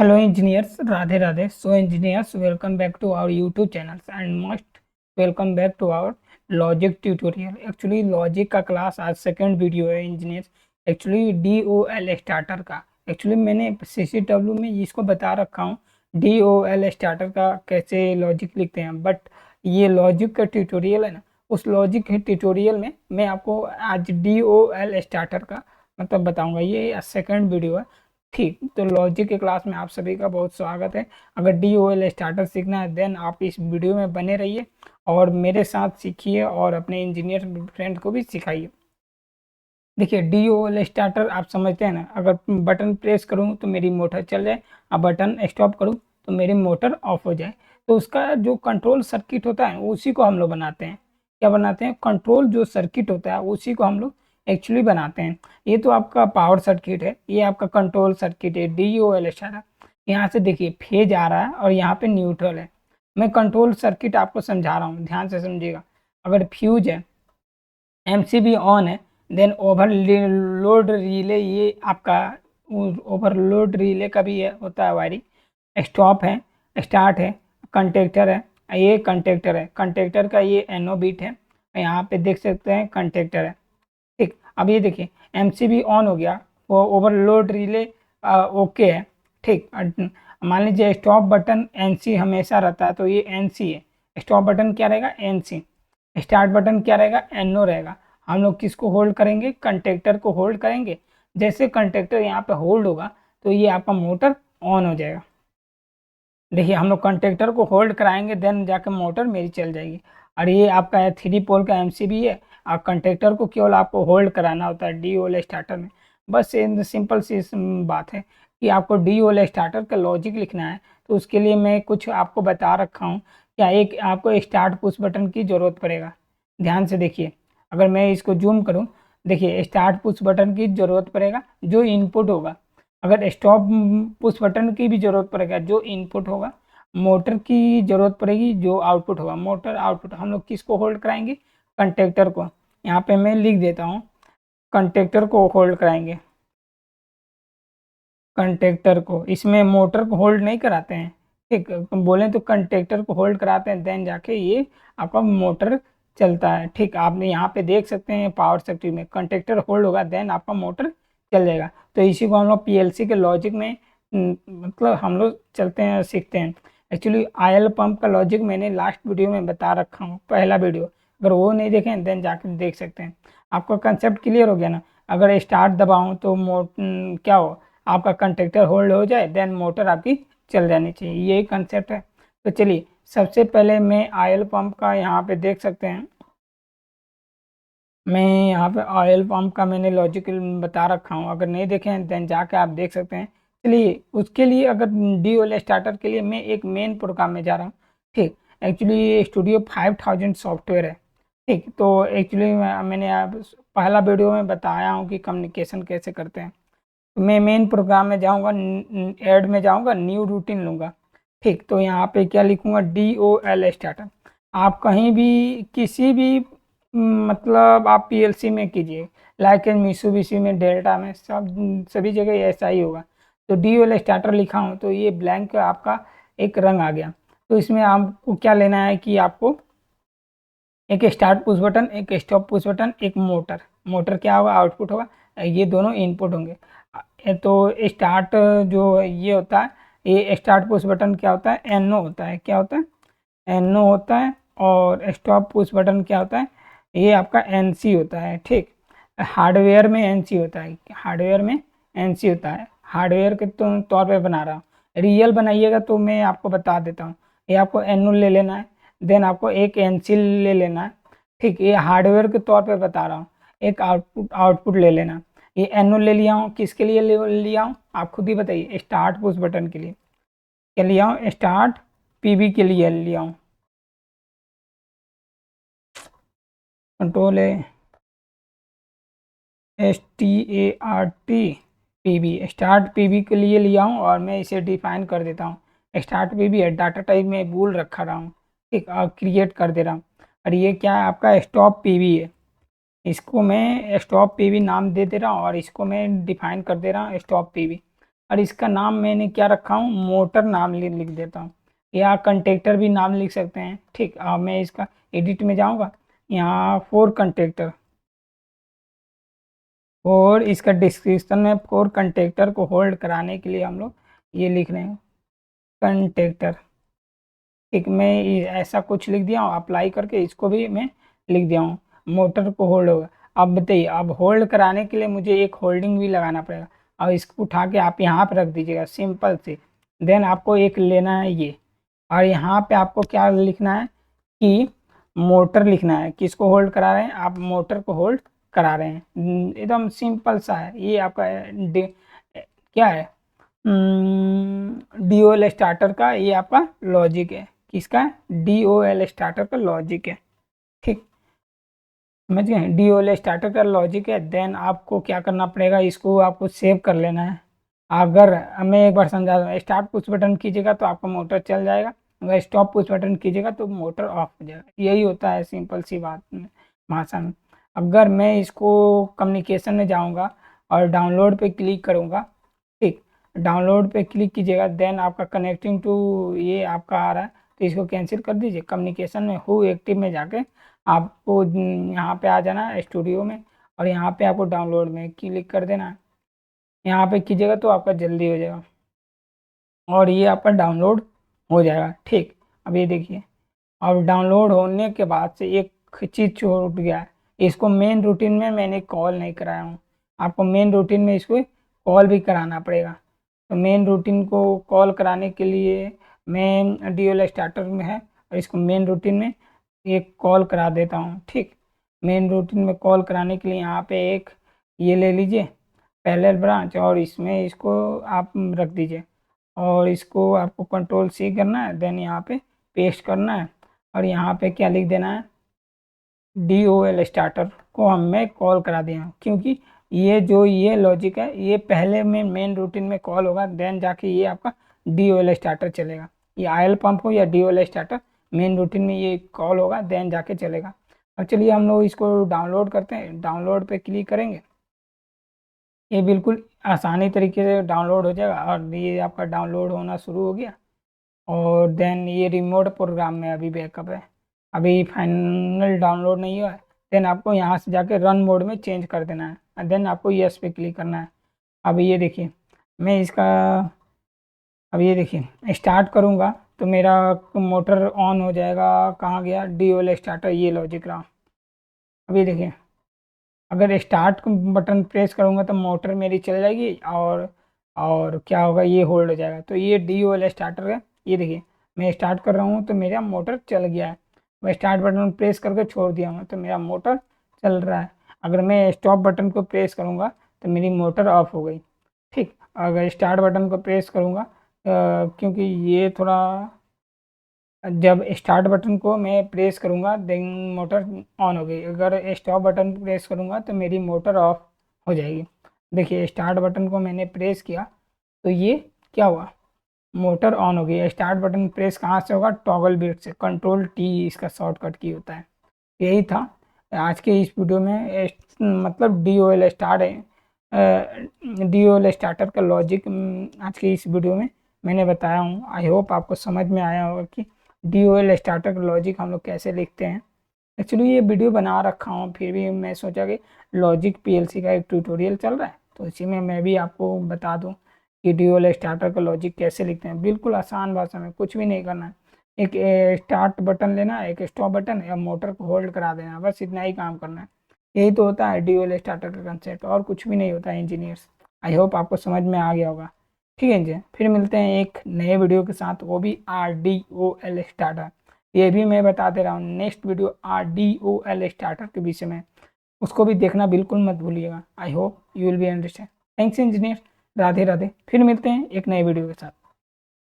Hello engineers, Radhe Radhe. So engineers, welcome back to our YouTube channels and most welcome back to our logic tutorial. Actually logic का class आज second video है engineers. Actually DOL starter का actually मैंने CCW में इसको बता रखा हूँ DOL स्टार्टर का कैसे लॉजिक लिखते हैं, बट ये लॉजिक का ट्यूटोरियल है ना, उस लॉजिक के ट्यूटोरियल में मैं आपको आज DOL स्टार्टर का मतलब बताऊंगा। ये सेकंड वीडियो है। ठीक, तो लॉजिक के क्लास में आप सभी का बहुत स्वागत है। अगर DOL स्टार्टर सीखना है देन आप इस वीडियो में बने रहिए और मेरे साथ सीखिए और अपने इंजीनियर फ्रेंड को भी सिखाइए। देखिए DOL स्टार्टर आप समझते हैं ना, अगर बटन प्रेस करूं तो मेरी मोटर चल जाए, अब बटन स्टॉप करूं तो मेरी मोटर ऑफ हो जाए। तो उसका जो कंट्रोल सर्किट होता है उसी को हम लोग बनाते हैं। क्या बनाते हैं? कंट्रोल जो सर्किट होता है उसी को हम लोग एक्चुअली बनाते हैं। ये तो आपका पावर सर्किट है, ये आपका कंट्रोल सर्किट है DOL स्टार्टर। यहाँ से देखिए फेज आ रहा है और यहाँ पे न्यूट्रल है। मैं कंट्रोल सर्किट आपको समझा रहा हूँ, ध्यान से समझिएगा। अगर फ्यूज है, MCB ऑन है, देन ओवरलोड रिले, ये आपका ओवरलोड रिले का भी होता है वायरिंग। स्टॉप है, स्टार्ट है, कंटेक्टर है, ये कंटेक्टर है, कंटेक्टर का ये NO बिट है, यहाँ पे देख सकते हैं कंटेक्टर है। ठीक, अब ये देखिए MCB ऑन हो गया, वो ओवरलोड रिले ओके है। ठीक, मान लीजिए स्टॉप बटन NC हमेशा रहता है तो ये NC है। स्टॉप बटन क्या रहेगा? NC। स्टार्ट बटन क्या रहेगा? NO रहेगा। हम लोग किसको होल्ड करेंगे? कंटेक्टर को होल्ड करेंगे। जैसे कंटेक्टर यहाँ पे होल्ड होगा तो ये आपका मोटर ऑन हो जाएगा। देखिए हम लोग कंटेक्टर को होल्ड कराएंगे देन जाके मोटर मेरी चल जाएगी। और ये आपका 3 पोल का MCB है और कंटेक्टर को केवल आपको होल्ड कराना होता है DOL स्टार्टर में। बस इन सिंपल सी बात है कि आपको DOL स्टार्टर का लॉजिक लिखना है, तो उसके लिए मैं कुछ आपको बता रखा हूँ। क्या एक आपको स्टार्ट पुश बटन की ज़रूरत पड़ेगा। ध्यान से देखिए, अगर मैं इसको जूम करूँ, देखिए स्टार्ट पुश बटन की ज़रूरत पड़ेगा जो इनपुट होगा। अगर स्टॉप पुश बटन की भी ज़रूरत पड़ेगा जो इनपुट होगा। मोटर की ज़रूरत पड़ेगी जो आउटपुट होगा। मोटर आउटपुट हम लोग किसको होल्ड कराएंगे? कंटेक्टर को। यहाँ पे मैं लिख देता हूँ, कंटेक्टर को होल्ड कराएंगे। कंटेक्टर को, इसमें मोटर को होल्ड नहीं कराते हैं। ठीक, बोलें तो कंटेक्टर को होल्ड कराते हैं देन जाके ये आपका मोटर चलता है। ठीक, आपने यहाँ पे देख सकते हैं पावर सेक्टर में कंटेक्टर होल्ड होगा देन आपका मोटर चल जाएगा। तो इसी को हम लोग PLC के लॉजिक में मतलब हम लोग चलते हैं, सीखते हैं। एक्चुअली ऑयल पंप का लॉजिक मैंने लास्ट वीडियो में बता रखा हूँ, पहला वीडियो। अगर वो नहीं देखें देन जाके देख सकते हैं। आपका कंसेप्ट क्लियर हो गया ना? अगर स्टार्ट दबाऊँ तो क्या हो, आपका कंटेक्टर होल्ड हो जाए देन मोटर आपकी चल जानी चाहिए, यही कंसेप्ट है। तो चलिए सबसे पहले मैं ऑयल पंप का यहाँ पे देख सकते हैं, मैं यहाँ पे ऑयल पंप का मैंने लॉजिक बता रखा हूँ। अगर नहीं देखें देन जाके आप देख सकते हैं। चलिए उसके लिए अगर DOL स्टार्टर के लिए मैं एक मेन प्रोग्राम में जा रहा हूँ। ठीक, एक्चुअली स्टूडियो 5000 सॉफ्टवेयर है। ठीक, तो एक्चुअली मैंने आप पहला वीडियो में बताया हूँ कि कम्युनिकेशन कैसे करते हैं। मैं मेन प्रोग्राम में जाऊंगा, ऐड में जाऊंगा, न्यू रूटीन लूंगा। ठीक, तो यहाँ पे क्या लिखूंगा? DOL starter. आप कहीं भी किसी भी मतलब आप PLC में कीजिए, लाइक मित्सुबिशी में, डेल्टा में, सब सभी जगह ऐसा ही होगा। तो DOL स्टार्टर लिखा हूँ तो ये ब्लैंक आपका एक रंग आ गया। तो इसमें आपको क्या लेना है कि आपको एक स्टार्ट पुश बटन, एक स्टॉप पुश बटन, एक मोटर। मोटर क्या होगा? आउटपुट होगा, ये दोनों इनपुट होंगे। तो स्टार्ट जो ये होता है, ये स्टार्ट पुश बटन क्या होता है? NO होता है। क्या होता है? NO होता है। और स्टॉप पुश बटन क्या होता है? ये आपका NC होता है। ठीक, हार्डवेयर में NC होता है, हार्डवेयर में NC होता है। हार्डवेयर के तौर पे बना रहा हूँ, रियल बनाइएगा तो मैं आपको बता देता हूँ। ये आपको NO ले लेना है, देन आपको एक NC ले लेना है। ठीक, ये हार्डवेयर के तौर पे बता रहा हूँ। एक आउटपुट आउटपुट ले लेना। ये NO ले लिया हूँ, किसके लिए लिया हूँ आप खुद ही बताइए? स्टार्ट पुश बटन के लिए। क्या लिया हूँ? स्टार्ट PB के लिए लिया हूँ। कंट्रोल है START PB, स्टार्ट PB के लिए लिया हूँ और मैं इसे डिफाइन कर देता हूँ। स्टार्ट PB है, डाटा टाइप में भूल रखा रहा हूँ। ठीक, और क्रिएट कर दे रहा हूँ। और ये क्या है? आपका स्टॉप PB है, इसको मैं स्टॉप PB नाम दे दे रहा हूँ और इसको मैं डिफाइन कर दे रहा हूँ स्टॉप PB। और इसका नाम मैंने क्या रखा हूँ, मोटर नाम लिख देता हूँ, या कंटेक्टर भी नाम लिख सकते हैं। ठीक, अब मैं इसका एडिट में जाऊँगा, यहाँ फोर कंटेक्टर, और इसका डिस्क्रिप्शन में फोर कंटेक्टर को होल्ड कराने के लिए हम लोग ये लिख रहे हैं कंटेक्टर। ठीक, मैं ऐसा कुछ लिख दिया हूँ, अप्लाई करके इसको भी मैं लिख दिया हूँ, मोटर को होल्ड होगा। अब बताइए, अब होल्ड कराने के लिए मुझे एक होल्डिंग भी लगाना पड़ेगा, और इसको उठा के आप यहाँ पे रख दीजिएगा सिंपल से। देन आपको एक लेना है ये, और यहाँ पे आपको क्या लिखना है कि मोटर लिखना है। किसको होल्ड करा रहे हैं आप, मोटर को होल्ड करा रहे हैं। एकदम सिंपल सा है ये आपका क्या है, DOL स्टार्टर का ये आपका लॉजिक है। किसका, DOL स्टार्टर का लॉजिक है। ठीक, समझ गए, DOL स्टार्टर का लॉजिक है। देन आपको क्या करना पड़ेगा, इसको आपको सेव कर लेना है। अगर मैं एक बार समझा दूँ, स्टार्ट पुश बटन कीजिएगा तो आपका मोटर चल जाएगा, अगर स्टॉप पुश बटन कीजिएगा तो मोटर ऑफ हो जाएगा। यही होता है सिंपल सी बात में, भाषा में। अगर मैं इसको कम्युनिकेशन में जाऊँगा और डाउनलोड पे क्लिक करूँगा, ठीक, डाउनलोड पे क्लिक कीजिएगा, देन आपका कनेक्टिंग टू ये आपका आ रहा है, तो इसको कैंसिल कर दीजिए। कम्युनिकेशन में हु एक्टिव में जाके आपको यहाँ पे आ जाना है स्टूडियो में, और यहाँ पे आपको डाउनलोड में क्लिक कर देना है। यहाँ पे कीजिएगा तो आपका जल्दी हो जाएगा, और ये आपका डाउनलोड हो जाएगा। ठीक, अब ये देखिए, अब डाउनलोड होने के बाद से एक चीज़ छूट गया है, इसको मेन रूटीन में मैंने कॉल नहीं कराया हूँ। आपको मेन रूटीन में इसको कॉल भी कराना पड़ेगा। तो मेन रूटीन को कॉल कराने के लिए मैं DOL स्टार्टर में है, और इसको मेन रूटीन में एक कॉल करा देता हूँ। ठीक, मेन रूटीन में कॉल कराने के लिए यहाँ पे एक ये ले लीजिए पैरेलल ब्रांच, और इसमें इसको आप रख दीजिए, और इसको आपको कंट्रोल C करना है, देन यहाँ पे पेस्ट करना है, और यहाँ पे क्या लिख देना है, DOL स्टार्टर को मैं कॉल करा दिया हूँ। क्योंकि ये लॉजिक है, ये पहले में मेन रूटीन में कॉल होगा, देन जाके ये आपका DOL स्टार्टर चलेगा। ये ऑयल पंप हो या DOL स्टार्टर, मेन रूटीन में ये कॉल होगा, देन जाके चलेगा। अब चलिए हम लोग इसको डाउनलोड करते हैं। डाउनलोड पे क्लिक करेंगे, ये बिल्कुल आसानी तरीके से डाउनलोड हो जाएगा, और ये आपका डाउनलोड होना शुरू हो गया। और देन ये रिमोट प्रोग्राम में अभी बैकअप है, अभी फाइनल डाउनलोड नहीं हुआ है। देन आपको यहाँ से जाके रन मोड में चेंज कर देना है, और देन आपको यस पे क्लिक करना है। अब ये देखिए, मैं इसका अब ये देखिए स्टार्ट करूँगा तो मेरा मोटर ऑन हो जाएगा। कहाँ गया, DOL स्टार्टर, ये लॉजिक रहा। अब ये देखिए, अगर स्टार्ट बटन प्रेस करूँगा तो मोटर मेरी चल जाएगी, और क्या होगा, ये होल्ड हो जाएगा। तो ये DOL स्टार्टर है। ये देखिए, मैं स्टार्ट कर रहा हूँ तो मेरा मोटर चल गया है। मैं स्टार्ट बटन प्रेस करके छोड़ दिया हूँ तो मेरा मोटर चल रहा है। अगर मैं स्टॉप बटन को प्रेस करूँगा तो मेरी मोटर ऑफ हो गई। ठीक, अगर स्टार्ट बटन को प्रेस करूँगा, क्योंकि ये थोड़ा, जब स्टार्ट बटन को मैं प्रेस करूँगा देन मोटर ऑन हो गई, अगर स्टॉप बटन प्रेस करूँगा तो मेरी मोटर ऑफ हो जाएगी। देखिए, स्टार्ट बटन को मैंने प्रेस किया तो ये क्या हुआ, मोटर ऑन हो गई। स्टार्ट बटन प्रेस कहाँ से होगा, टॉगल बिट से, कंट्रोल T इसका शॉर्टकट की होता है। यही था आज के इस वीडियो में, मतलब DOL स्टार्ट है, DOL स्टार्टर का लॉजिक आज के इस वीडियो में मैंने बताया हूँ। आई होप आपको समझ में आया होगा कि DOL स्टार्टर का लॉजिक हम लोग कैसे लिखते हैं। एक्चुअली ये वीडियो बना रखा हूँ, फिर भी मैं सोचा कि लॉजिक PLC का एक ट्यूटोरियल चल रहा है तो इसी में मैं भी आपको बता दूँ कि DOL स्टार्टर का लॉजिक कैसे लिखते हैं। बिल्कुल आसान भाषा में, कुछ भी नहीं करना है। एक स्टार्ट बटन लेना है, एक स्टॉप बटन, या मोटर को होल्ड करा देना है, बस इतना ही काम करना है। यही तो होता है DOL स्टार्टर का कंसेप्ट, और कुछ भी नहीं होता है इंजीनियर्स। आई होप आपको समझ में आ गया होगा। ठीक है इंजीनियर, फिर मिलते हैं एक नए वीडियो के साथ, वो भी RDOL स्टार्टर। ये भी मैं बता दे रहा हूँ, नेक्स्ट वीडियो RDOL स्टार्टर के विषय में, उसको भी देखना बिल्कुल मत भूलिएगा। I hope you will be understand. Thanks engineer, Radhe Radhe. फिर मिलते हैं एक नए वीडियो के साथ।